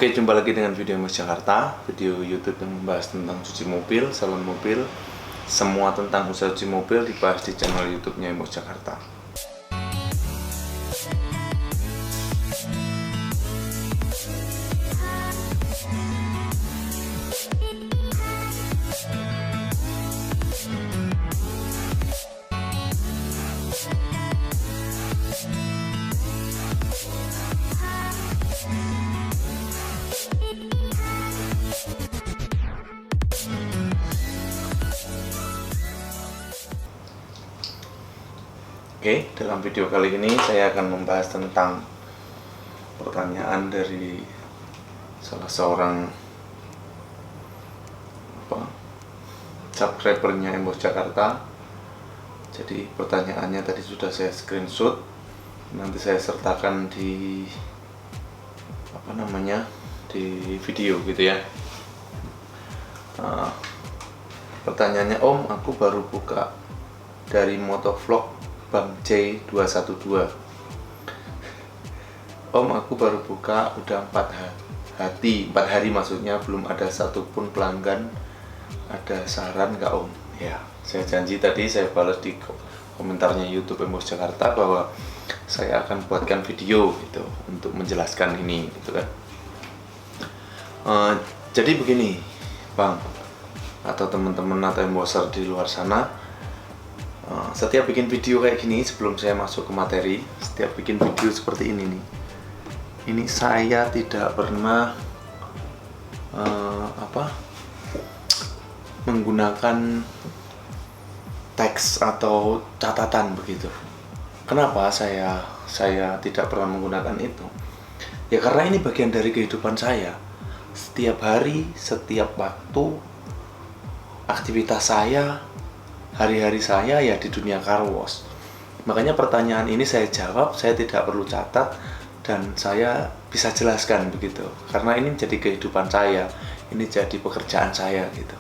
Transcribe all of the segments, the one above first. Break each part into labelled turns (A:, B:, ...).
A: Oke, jumpa lagi dengan video Mas Jakarta, video YouTube yang membahas tentang cuci mobil, salon mobil, semua tentang usaha cuci mobil dibahas di channel YouTube-nya Mas Jakarta. Oke, dalam video kali ini saya akan membahas tentang pertanyaan dari salah seorang subscribernya Embos Jakarta. Jadi pertanyaannya tadi sudah saya screenshot, nanti saya sertakan di di video gitu ya. Pertanyaannya, Om, aku baru buka dari motovlog Bang J212. Om, aku baru buka udah 4 hari maksudnya, belum ada satupun pelanggan. Ada saran nggak, Om? Ya, saya janji tadi saya balas di komentarnya YouTube Embos Jakarta bahwa saya akan buatkan video gitu untuk menjelaskan ini gitu kan. Jadi begini, Bang, atau teman-teman atau emboser di luar sana, setiap bikin video kayak gini, sebelum saya masuk ke materi, setiap bikin video seperti ini nih, ini saya tidak pernah menggunakan teks atau catatan begitu. Kenapa saya tidak pernah menggunakan itu? Ya karena ini bagian dari kehidupan saya. Setiap hari, setiap waktu, aktivitas saya, hari-hari saya ya di dunia car wash. Makanya pertanyaan ini saya jawab, saya tidak perlu catat dan saya bisa jelaskan begitu. Karena ini menjadi kehidupan saya, ini jadi pekerjaan saya gitu.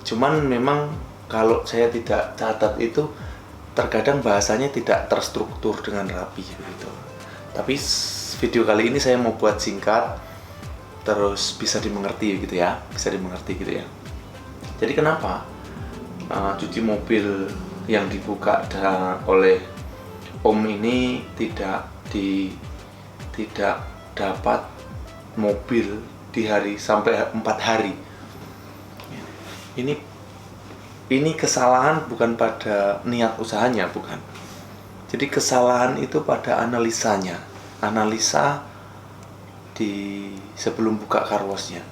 A: Cuman memang kalau saya tidak catat itu terkadang bahasanya tidak terstruktur dengan rapi gitu. Tapi video kali ini saya mau buat singkat, terus bisa dimengerti gitu ya, Jadi kenapa cuci mobil yang dibuka oleh Om ini tidak dapat mobil di hari sampai 4 hari? Ini kesalahan bukan pada niat usahanya, bukan. Jadi kesalahan itu pada analisanya, analisa di sebelum buka car wash-nya.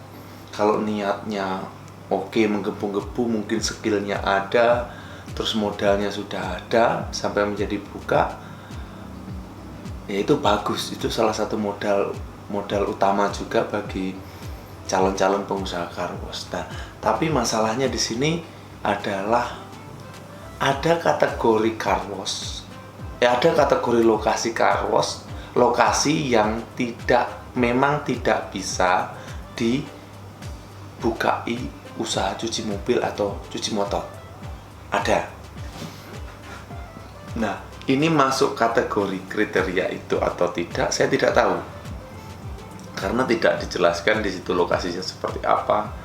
A: Kalau niatnya oke, menggebu-gebu, mungkin skillnya ada, terus modalnya sudah ada sampai menjadi buka, ya itu bagus. Itu salah satu modal utama juga bagi calon-calon pengusaha car wash. Nah, tapi masalahnya di sini adalah ada kategori car wash, ada kategori lokasi car wash, lokasi yang memang tidak bisa dibukai usaha cuci mobil atau cuci motor. Ada. Nah, ini masuk kategori kriteria itu atau tidak, saya tidak tahu. Karena tidak dijelaskan di situ lokasinya seperti apa,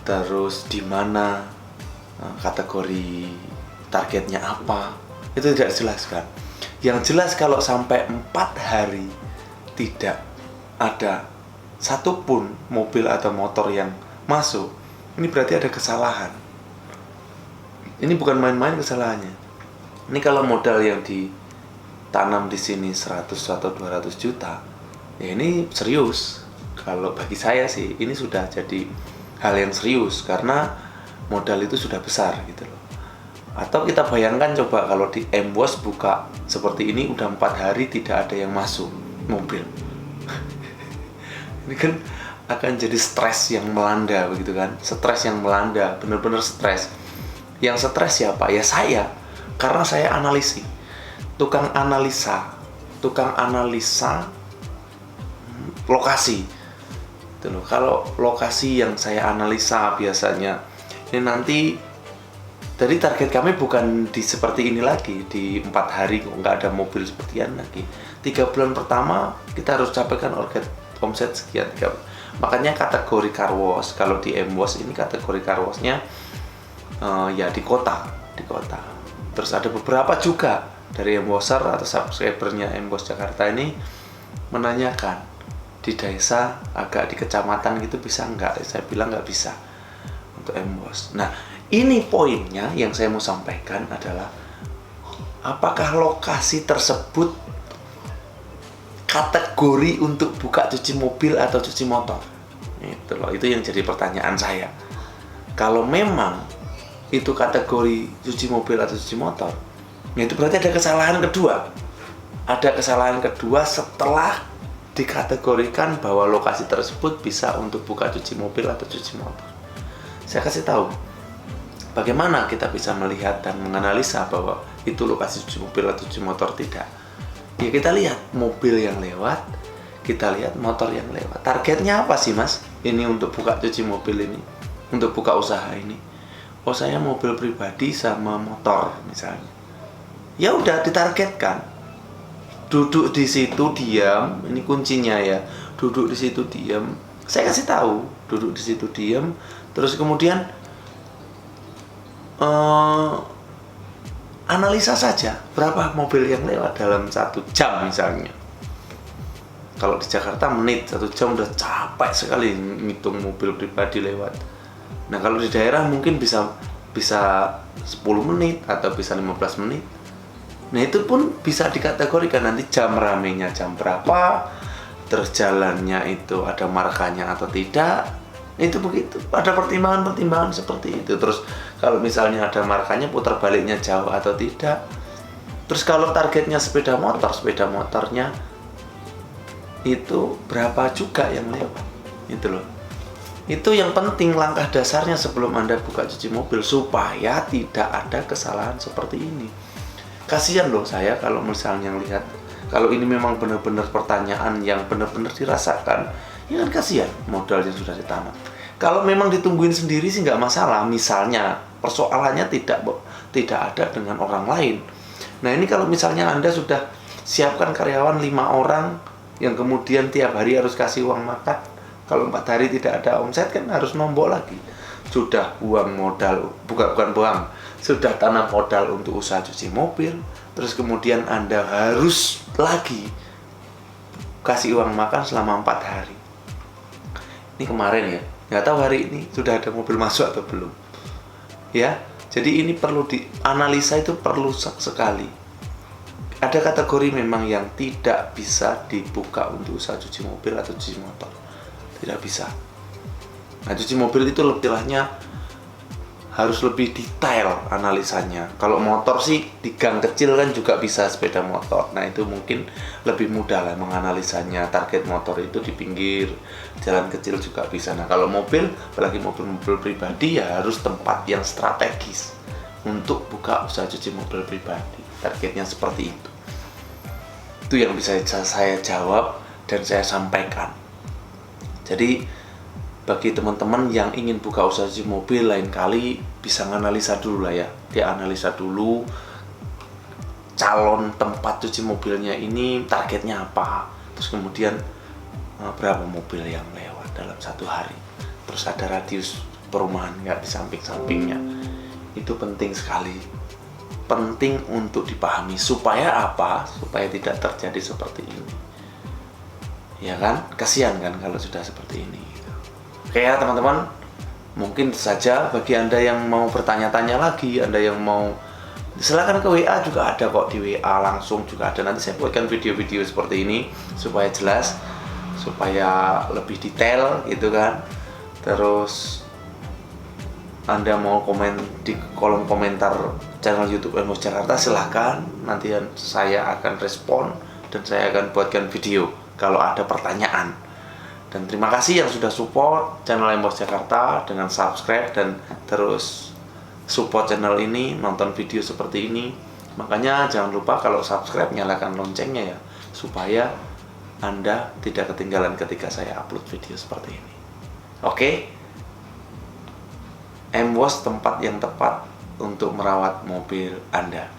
A: terus di mana, kategori targetnya apa, itu tidak dijelaskan. Yang jelas kalau sampai 4 hari tidak ada satupun mobil atau motor yang masuk, ini berarti ada kesalahan. Ini bukan main-main kesalahannya. Ini kalau modal yang ditanam di sini 100 atau 200 juta, ya ini serius. Kalau bagi saya sih, ini sudah jadi hal yang serius karena modal itu sudah besar gitu loh. Atau kita bayangkan coba kalau di Embos buka seperti ini udah 4 hari tidak ada yang masuk mobil. Ini kan akan jadi stres yang melanda begitu kan. Stres yang melanda, benar-benar stres. Yang stres siapa? Ya saya. Karena saya tukang analisa lokasi. Itu loh. Kalau lokasi yang saya analisa biasanya, ini nanti jadi target kami bukan di seperti ini lagi, di 4 hari kok nggak ada mobil sepertian lagi. 3 bulan pertama kita harus capaikan omset sekian, Makanya kategori car wash, kalau di M-Wash ini kategori car wash-nya ya di kota. Terus ada beberapa juga dari M-Washer atau subscribernya M-Wash Jakarta ini menanyakan, di desa agak di kecamatan gitu bisa nggak? Saya bilang nggak bisa untuk M-Wash. Nah, ini poinnya yang saya mau sampaikan adalah, apakah lokasi tersebut kategori untuk buka cuci mobil atau cuci motor? Itu loh, itu yang jadi pertanyaan saya. Kalau memang itu kategori cuci mobil atau cuci motor, ya itu berarti ada kesalahan kedua. Ada kesalahan kedua setelah dikategorikan bahwa lokasi tersebut bisa untuk buka cuci mobil atau cuci motor. Saya kasih tahu bagaimana kita bisa melihat dan menganalisa bahwa itu lokasi cuci mobil atau cuci motor tidak. Ya kita lihat mobil yang lewat, kita lihat motor yang lewat. Targetnya apa sih mas? Ini untuk buka cuci mobil ini, untuk buka usaha ini. Oh saya mobil pribadi sama motor misalnya. Ya udah ditargetkan. Duduk di situ diam, ini kuncinya ya. Duduk di situ diam. Saya kasih tahu, duduk di situ diam. Terus kemudian analisa saja berapa mobil yang lewat dalam 1 jam misalnya. Kalau di Jakarta menit, 1 jam udah capek sekali ngitung mobil pribadi lewat. Nah kalau di daerah mungkin bisa 10 menit atau bisa 15 menit. Nah itu pun bisa dikategorikan nanti jam ramenya jam berapa, terus jalannya itu ada markanya atau tidak. Itu begitu, ada pertimbangan-pertimbangan seperti itu. Terus kalau misalnya ada markanya, putar baliknya jauh atau tidak. Terus kalau targetnya sepeda motornya itu berapa juga yang lewat, itu loh. Itu yang penting, langkah dasarnya sebelum Anda buka cuci mobil, supaya tidak ada kesalahan seperti ini. Kasihan loh saya kalau misalnya lihat, kalau ini memang benar-benar pertanyaan yang benar-benar dirasakan, ya kan kasihan modal yang sudah ditanam. Kalau memang ditungguin sendiri sih nggak masalah, misalnya persoalannya tidak ada dengan orang lain. Nah ini kalau misalnya Anda sudah siapkan karyawan 5 orang yang kemudian tiap hari harus kasih uang makan, kalau 4 hari tidak ada omset kan harus nombok lagi. Sudah buang modal, bukan buang, sudah tanam modal untuk usaha cuci mobil, terus kemudian Anda harus lagi kasih uang makan selama 4 hari. Ini kemarin ya, nggak tahu hari ini sudah ada mobil masuk atau belum. Ya, jadi ini perlu dianalisa, itu perlu sekali. Ada kategori memang yang tidak bisa dibuka untuk usaha cuci mobil atau cuci motor, tidak bisa. Nah, cuci mobil itu istilahnya harus lebih detail analisanya. Kalau motor sih di gang kecil kan juga bisa sepeda motor. Nah itu mungkin lebih mudah lah menganalisanya. Target motor itu di pinggir jalan kecil juga bisa. Nah kalau mobil, apalagi mobil-mobil pribadi, ya harus tempat yang strategis untuk buka usaha cuci mobil pribadi. Targetnya seperti itu. Itu yang bisa saya jawab dan saya sampaikan. Jadi bagi teman-teman yang ingin buka usaha cuci mobil, lain kali bisa menganalisa dulu lah ya. Dia analisa dulu calon tempat cuci mobilnya ini targetnya apa. Terus kemudian berapa mobil yang lewat dalam 1 hari. Terus ada radius perumahan nggak di samping-sampingnya. Itu penting sekali. Penting untuk dipahami. Supaya apa? Supaya tidak terjadi seperti ini. Ya kan? Kasihan kan kalau sudah seperti ini. Oke ya teman-teman, mungkin saja bagi Anda yang mau bertanya-tanya lagi, Anda yang mau, silakan ke WA juga ada kok, di WA langsung juga ada. Nanti saya buatkan video-video seperti ini supaya jelas, supaya lebih detail gitu kan. Terus Anda mau komen di kolom komentar channel YouTube M-Wash Jakarta, silahkan. Nanti saya akan respon dan saya akan buatkan video kalau ada pertanyaan. Dan terima kasih yang sudah support channel M-Wash Jakarta dengan subscribe dan terus support channel ini, nonton video seperti ini. Makanya jangan lupa kalau subscribe nyalakan loncengnya ya, supaya Anda tidak ketinggalan ketika saya upload video seperti ini. Oke? M-Wash tempat yang tepat untuk merawat mobil Anda.